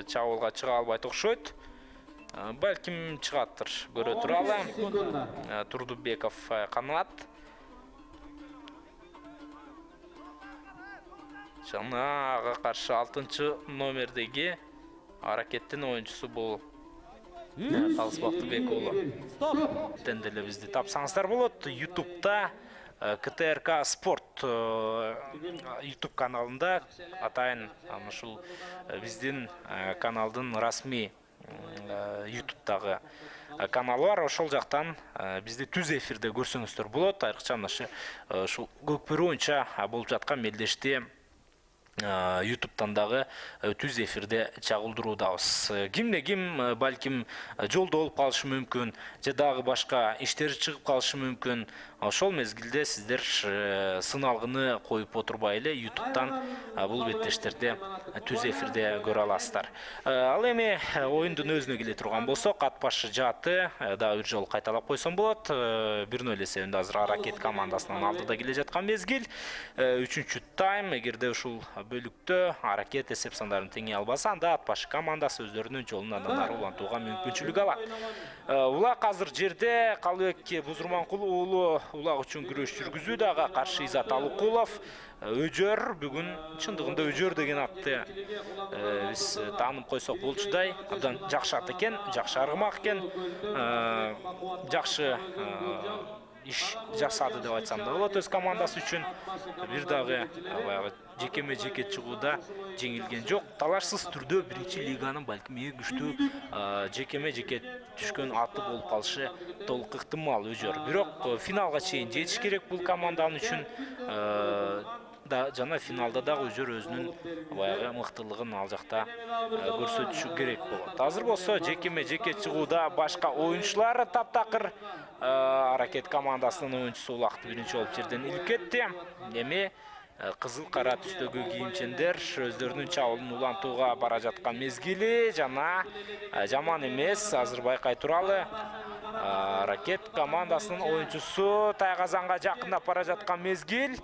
чабуулга чыга албайт окшойт. Балким чыгаттыр, көрө туралы. Турдубеков канат. Жанага каршы 6-чы номердеги аракеттин оюнчусу бул Талыс Бактыбек уулу. Тен деле бизди тапсаңыздар болот. YouTube'да КТРК Спорт YouTube каналында атайын ушул биздин каналдын расмий YouTube'дагы каналы бар. Ошол жактан бизди түз эфирде көрсөңүздөр болот. Айрыкча ушул көкпөр боюнча болуп жаткан мелдешти YouTube'дан дагы түз эфирде чагылдыруудабыз. Кимде ким балким жолдо болуп калышы мүмкүн, же дагы башка иштери чыгып калышы мүмкүн. Ошол мезгилде сиздер сыналгыны коюп отурбай эле YouTube'дан бул беттештерди түз эфирде көрө аласыздар. Ал эми оюндун өзүнө келе турган болсок, ат башы жааты дагы бир жолу кайталап койсом болот. 1-0 эсебинде азыр Аракет командасынан алдыда келе жаткан мезгил. 3-чү тайм, эгерде ушул бөлүктө Аракет эсеп сандарын теңей албаса, анда ат башы командасы өздөрүнүн жолун андан ары улантууга мүмкүнчүлүк алат. Улак азыр жерде, Калыбек Бузурманкул уулу улак үчүн күрөш жүргүзүүдө. Ага каршы Изат Алыкулов. Өжөр бүгүн чындыгында Өжөр деген атты биз таанып койсок болчудай. Абдан жакшы ат экен, жакшы аргымак экен. Жакшы иш жасады деп айтсам да болот өз командасы үчүн. Бир дагы баягы жекеме-жеке чыгууда жеңилген жок. Талашсыз түрдө биринчи лиганын балким эң күчтүү жекеме-жеке түшкөн аты болуп калышы толук ыктымал Өжөр. Бирок финалга чейин жетиш керек бул команданын үчүн. Жана финалда дагы Өжөр өзүнүн баягы мыктылыгын ал жакта көрсөтүшү керек болот. Азыр болсо жекеме-жеке чыгууда башка оюнчулар таптакыр. Аракет командасынын оюнчусу улакты биринчи болуп жерден илип кетти. Эми кызыл кара түстөгү кийимчендер өздөрүнүн чабуулун улантууга бара жаткан мезгили жана жаман эмес. Азыр байкай туралы Аракет командасынын оюнчусу Тайгазанга жакындап бара жаткан мезгил.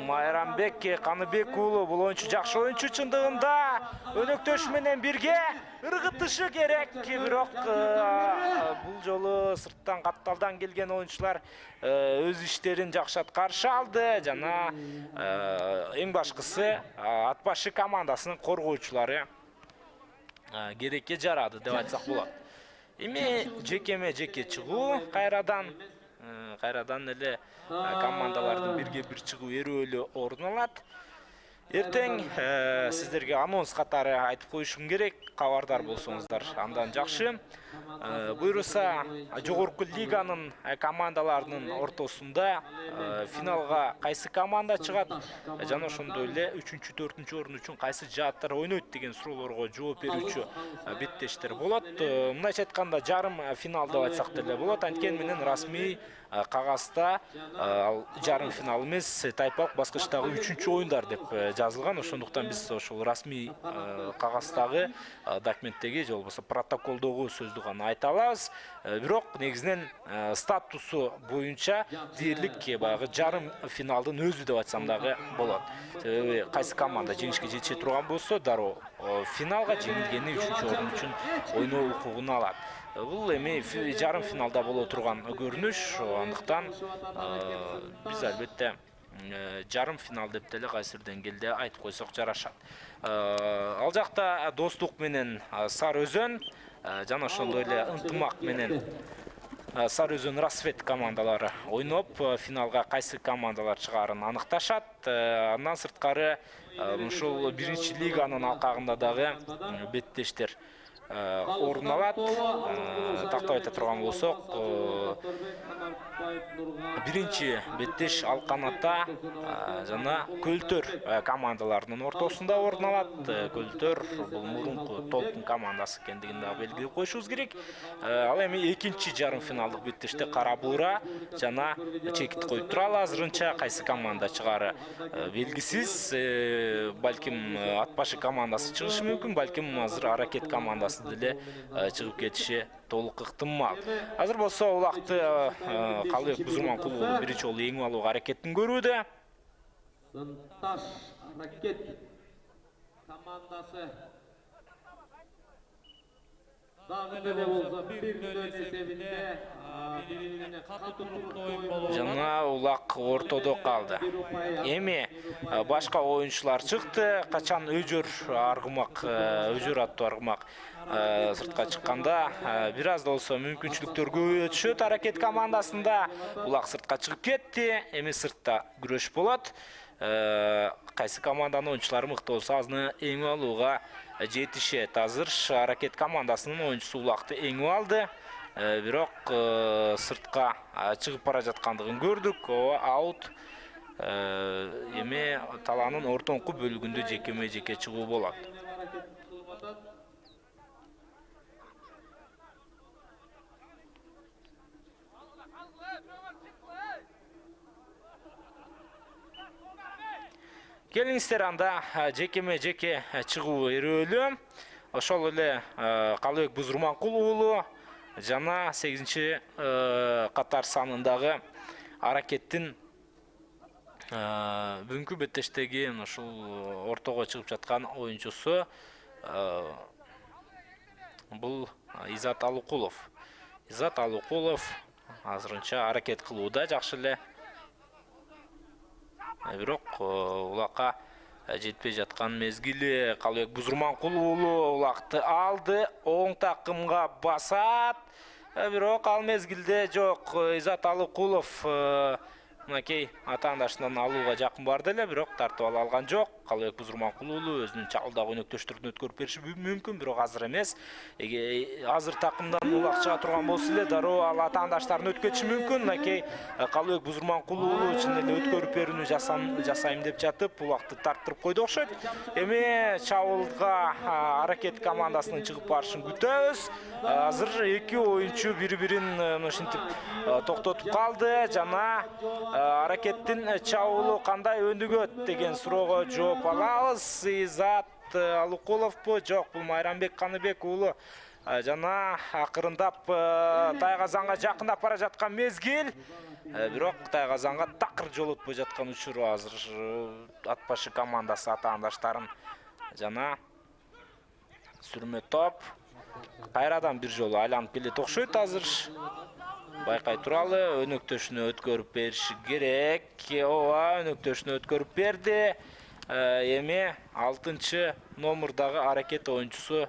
Майрамбек Каныбек уулу бул оюнчу жакшы оюнчу, чындыгында өнөктөш менен бирге ыргытышы керек. Бирок бул жолу сырттан капталдан келген оюнчулар өз иштерин жакшы аткарыша алды жана эң башкысы ат башы командасынын коргоочулары керекке жарады деп айтсак болот. Эми жекеме-жеке чыгуу кайрадан эле командалардын бирге бир чыгуу эрөөлү орун алат. Эртең сиздерге анонс катары айтып коюшум керек, кабардар болсоңуздар андан жакшы. Буйруса жогорку лиганын командаларынын ортосунда финалга кайсы команда чыгат жана ошондой эле 3-чү, 4-чү орун үчүн кайсы жааттар ойнойт деген суроолорго жооп берүүчү беттештер болот. Мындайча айтканда жарым финал деп айтсак деле болот. Анткени менен расмий кагазда жарым финал эмес, тайпалык баскычтагы 3-чү оюндар деп жазылган. Ошондуктан биз ошол расмий кагаздагы документтеги же болбосо протоколдогу сөздү гана айта алабыз. Бирок негизинен статусу боюнча дээрлик баягы жарым финалдын өзү деп айтсам дагы болот. Себеби кайсы команда жеңишке жете турган болсо, дароо финалга жеңилгени 3-чү орун үчүн ойноо укугун алат. Бул эми жарым финалда боло турган көрүнүш. Андыктан биз албетте жарым финал деп деле кайсыр деңгээлде айтып койсок жарашат. Ал жакта Достук менен Сары Өзөн жана ошондой эле Ынтымак менен Сары Өзөн Рассвет командалары ойноп, финалга кайсы командалар чыгаарын аныкташат. Андан сырткары ушул биринчи лиганын алкагында дагы беттештер орун алат. Тактап айта турган болсок, биринчи беттеш ал канатта жана Көлтөр командаларынын ортосунда орун алат. Көлтөр бул мурунку Толкун командасы экендигин да белгилеп коюшубуз керек. Ал эми экинчи жарым финалдык беттеште Кара Бура жана Чекит коюп туралы. Азырынча кайсы команда чыгары белгисиз. Балким ат башы командасы чыгышы мүмкүн, балким азыр Аракет командасы деле чыгып кетиши толук ыктымал. Азыр болсо улакты Калыбек Бузурманкул уулу биринчи жолу эң алууга аракетин көрүүдө. Сынташ Аракет командасы дагы деле болсо 1-0 эсебинде бири-бирине катуу ойын болуп Жана улак ортодо калды. Эми башка оюнчулар чыкты. Качан Өжөр аттуу аргымак сыртка чыкканда бир аз да болсо мүмкүнчүлүктөр көбөйө түшөт Аракет командасында. Улак сыртка чыгып кетти. Эми сыртта күрөш болот. Кайсы команданын оюнчулары мыкты болсо азыры эң алууга жетишет. Азыр Аракет командасынын оюнчусу улакты эңип алды. Бирок сыртка чыгып бара жаткандыгын көрдүк. Аут. Эми талаанын ортоңку бөлүгүндө жеке чыгуу болот. Келиңиздер, анда жеке чыгуу эрөөлүү. Ошол эле Калыбек Бузурманкул уулу жана 8-чи катар санындагы Аракеттин бүгүнкү беттештеги ушул ортого чыгып жаткан оюнчусу бул Изат Алыкулов. Изат Алыкулов азырынча аракет кылууда жакшы эле. Бирок улакка жетпей жаткан мезгили. Калыбек Бузурманкул уулу улакты алды, оң такымга басат. Бирок ал мезгилде жок. Изат Алыкулов мынакей атаандашынан алууга жакын барды эле, бирок тартып ала алган жок. Калыбек Бузурманкул уулу өзүнүн чагылдагы өнөктөштөрүн өткөрүп бериши мүмкүн, бирок азыр эмес. Азыр такымдан улак чыга турган болсо эле дароо ал атаандаштарын өткөрүшү мүмкүн. Мынакей Калыбек Бузурманкул уулу чын эле өткөрүп берүүнү жасайм деп жатып, улакты тарттырып койду окшойт. Эми чабуулга Аракет командасынын чыгып барышын күтөбүз. Азыр эки оюнчу бири-бирин ушинтип токтотуп калды жана Аракеттин чабуулу кандай өнүгөт деген суроого жооп алабыз. Изат Алыкуловпу? Жок, бул Майрамбек Каныбек уулу жана акырындап Тайгазанга жакындап бара жаткан мезгил. Бирок Тайгазанга такыр жолотпой жаткан учуру азыр ат башы командасы атаандаштарын жана сүрмө топ кайрадан бир жолу айланып келет окшойт. Азыр байкай туралы, өнөктөшүнө өткөрүп бериши керек. Ооба, өнөктөшүнө өткөрүп берди. Эми 6-чы номердагы Аракет оюнчусу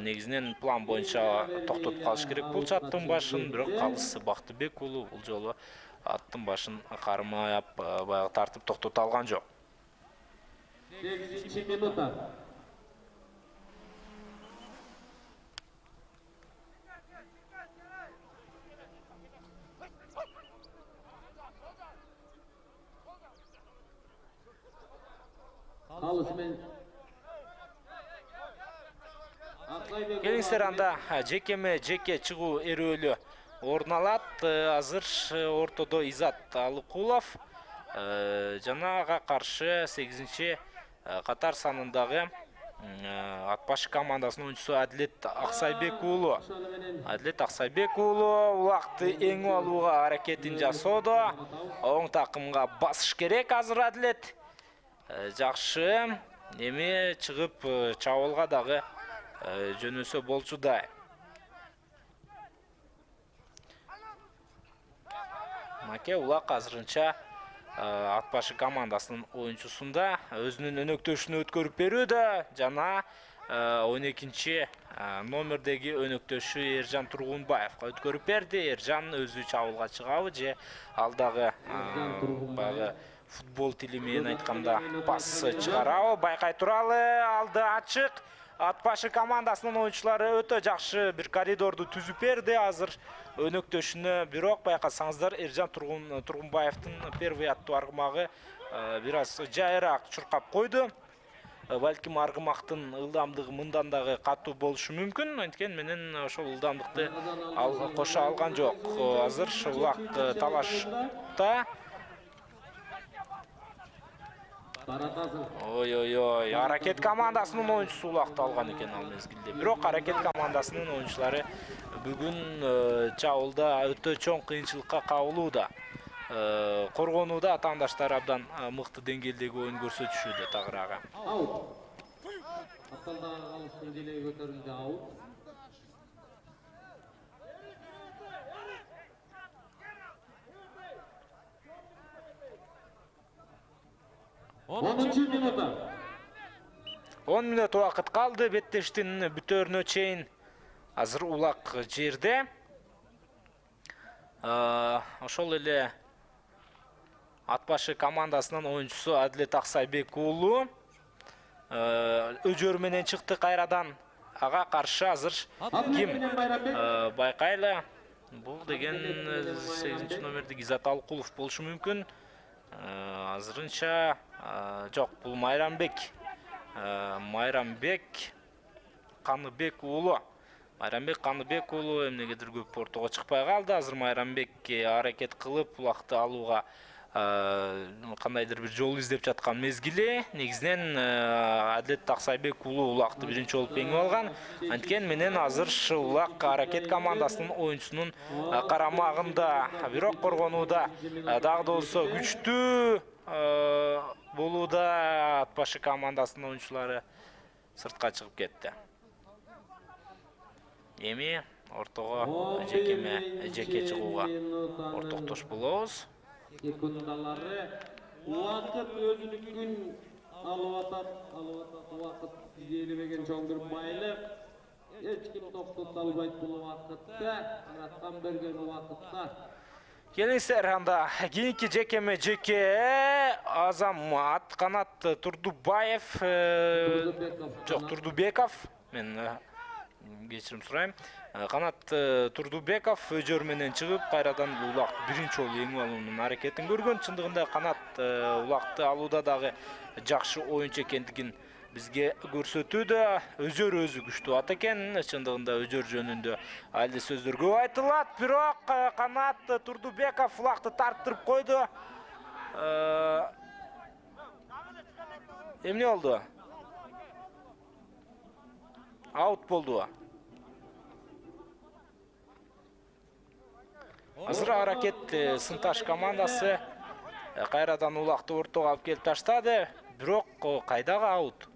негизинен план боюнча токтотуп калыш керек болчу аттын башын, бирок Калыс Бактыбек уулу бул жолу аттын башын кармап баягы тартып токтото алган жок. 8-чи минутта Келиңиздер, анда жеке чыгуу эрөөлү орун алат. Азыр ортодо Изат Алыкулов жанага каршы 8-чи катар санындагы ат башы командасынын оюнчусу Адилет Аксайбек уулу. Адилет Аксайбек уулу улакты эң алууга аракетин жасоодо. Оң такымга басыш керек азыр Адилет. Жакшы, эми чыгып чабуулга дагы жөнөсө болчудай. Маке улак азырынча ат башы командасынын оюнчусунда өзүнүн өнөктөшүнө өткөрүп берүүдө жана 12-чи номердеги өнөктөшү Эржан Тургунбаевга өткөрүп берди. Эржан өзү чабуулга чыгабы же ал дагы баягы футбол тили менен айтканда пас чыгарабы? Байкай туралы, алды ачык. ат башы командасынын оюнчулары өтө жакшы бир коридорду түзүп берди. Азыр өнөктөшүнө бирок байкасаңыздар Эржан Тургунбаевдин первый аттуу аргымагы бир аз жайыраак чуркап койду. Балким аргымактын ылдамдыгы мындан дагы катуу болушу мүмкүн. Анткени менен ошол ылдамдыкты кошо алган жок. Азыр улак талашта. Ой, Аракет командасынын оюнчусу улакты алган экен ал мезгилде. Бирок Аракет командасынын оюнчулары бүгүн чабуулда өтө чоң кыйынчылыкка кабылууда. Коргонууда атаандаштар абдан мыкты деңгээлдеги оюн көрсөтүшүүдө тагыраагы. Аталдагы калыстын желеги көтөрүлдү, аут. 10 минута. 10 мүнөт убакыт калды. Беттештин бүтөөрүнө чейин азыр улак жерде. Ошол эле Атбашы командасынын оюнчусу Адилет Аксайбек уулу өжөр менен чыкты кайрадан. Ага каршы азыр ким? Байкайлы. Бул деген 8 номерди Гизат Алкулов болушу мүмкүн. Азырынча жок, бул Майрамбек Каныбек уулу. Майрамбек Каныбек уулу эмнегедир көп ортого чыкпай калды. Азыр Майрамбекке аракет кылып улакты алууга кандайдыр бир жол издеп жаткан мезгили. Негизинен Адилет Аксайбек уулу улакты биринчи болуп жеңип алган. Анткени менен азыр улак Аракет командасынын оюнчусунун карамагында. Бирок коргонууда дагы да болсо күчтүү болууда. Атбашы командасынын оюнчулары сыртка чыгып кетти. Эми ортого жеке чыгууга ортоктош болобуз. Секундалары уақыт өзүнүкүн алып атат, уақыт изелебеген чоң бир байлык. Эч ким токтото албайт бул убакытта, Жараткан берген убакытта. Келиңиздер, анда кийинки жеке Азамат Канат Турдубаев, жок, Турдубеков, мен кечирим сурайм. Канат Турдубеков өжөр менен чыгып, кайрадан улак биринчи жолу жеңип алуунун аракетин көргөн. Чындыгында Канат улакты алууда дагы жакшы оюнчу экендигин бизге көрсөтүүдө. Өжөр өзү күчтүү ат экен. Чындыгында өжөр жөнүндө айыл сөздөр көп айтылат. Бирок Канат Турдубеков улакты тарттырып койду. Эмне болду? Аут болду. Азыр Аракет Сынташ командасы кайрадан улакты ортого алып келип таштады. Бирок кайдагы аут?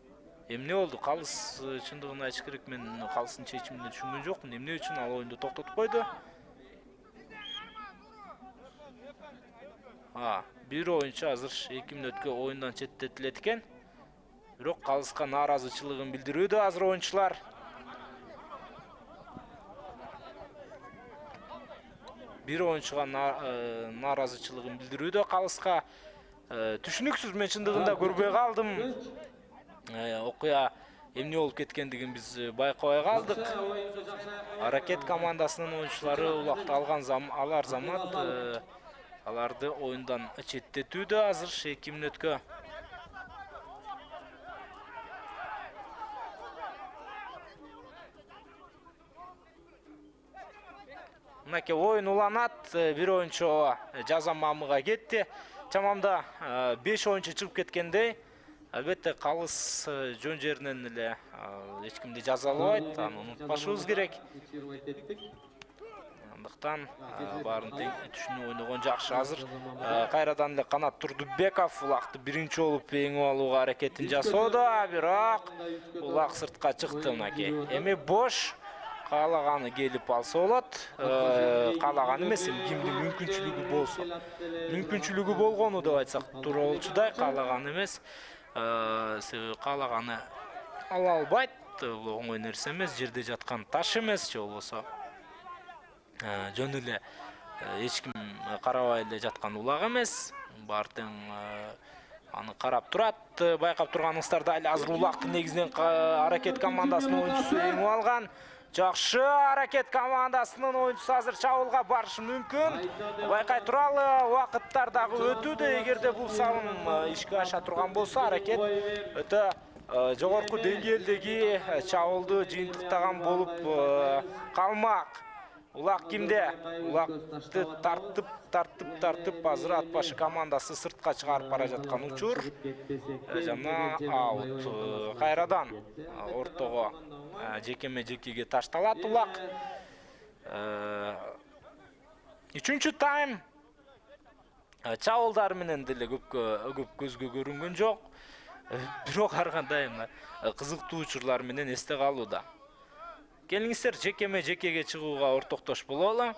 Эмне болду? Калыс чындыгын айтыш керек, мен калыстын чечимине түшүнгөн жокмун. Эмне үчүн ал оюнду токтотуп койду? Бир оюнчу азыр 2 мүнөткө оюндан четтетилет экен. Бирок калыска нааразычылыгын билдирүүдө азыр оюнчулар. Бир оюнчуга нааразычылыгын билдирүүдө калыска. Түшүнүксүз, мен чындыгында көрбөй калдым. Окуя эмне болуп кеткендигин биз байкабай калдык. Аракет командасынын оюнчулары улакты алган замат аларды оюндан четтетүүдө азыр 2 мүнөткө. Мынакей оюн уланат, бир оюнчу жаза мамыга кетти. Чамамда 5 оюнчу чыгып кеткендей. Албетте калыс жөн жеринен эле эч кимди жазалабайт, аны унутпашыбыз керек. Андыктан баарын тең түшүнүп ойногон жакшы. Азыр кайрадан эле Канат Турдубеков улакты биринчи болуп жеңип алууга аракетин жасоодо, бирок улак сыртка чыкты. Мынакей эми бош каалаганы келип алса болот. Каалаган эмес, кимдин мүмкүнчүлүгү болсо. Мүмкүнчүлүгү болгону деп айтсак туура болчудай, каалаган эмес. Себеби каалаганы ала албайт. Бул оңой нерсе эмес, жерде жаткан таш эмес, же болбосо жөн эле эч ким карабай эле жаткан улак эмес. Баары тең аны карап турат. Байкап турганыңыздарда али азыр Улактын негизинен Аракет командасынын оюнчусу эңип алган. Жакшы Аракет командасынын оюнчусу азыр чабуулга барышы мүмкүн. Байкай туралы убакыттар дагы өтүүдө. Эгерде бул салым ишке аша турган болсо, Аракет өтө жогорку деңгээлдеги чабуулду жыйынтыктаган болуп калмак. Улак кимде? Улакты тартып азыр ат башы командасы сыртка чыгарып бара жаткан учур. Жана аут. Кайрадан ортого жекеме-жекеге ташталат Улак. 3-чү тайм чабуулдар менен деле көп көзгө көрүнгөн жок. Бирок ар кандай кызыктуу учурлар менен эсте калууда. Келиңиздер жекеме-жекеге чыгууга ортоктош бололу.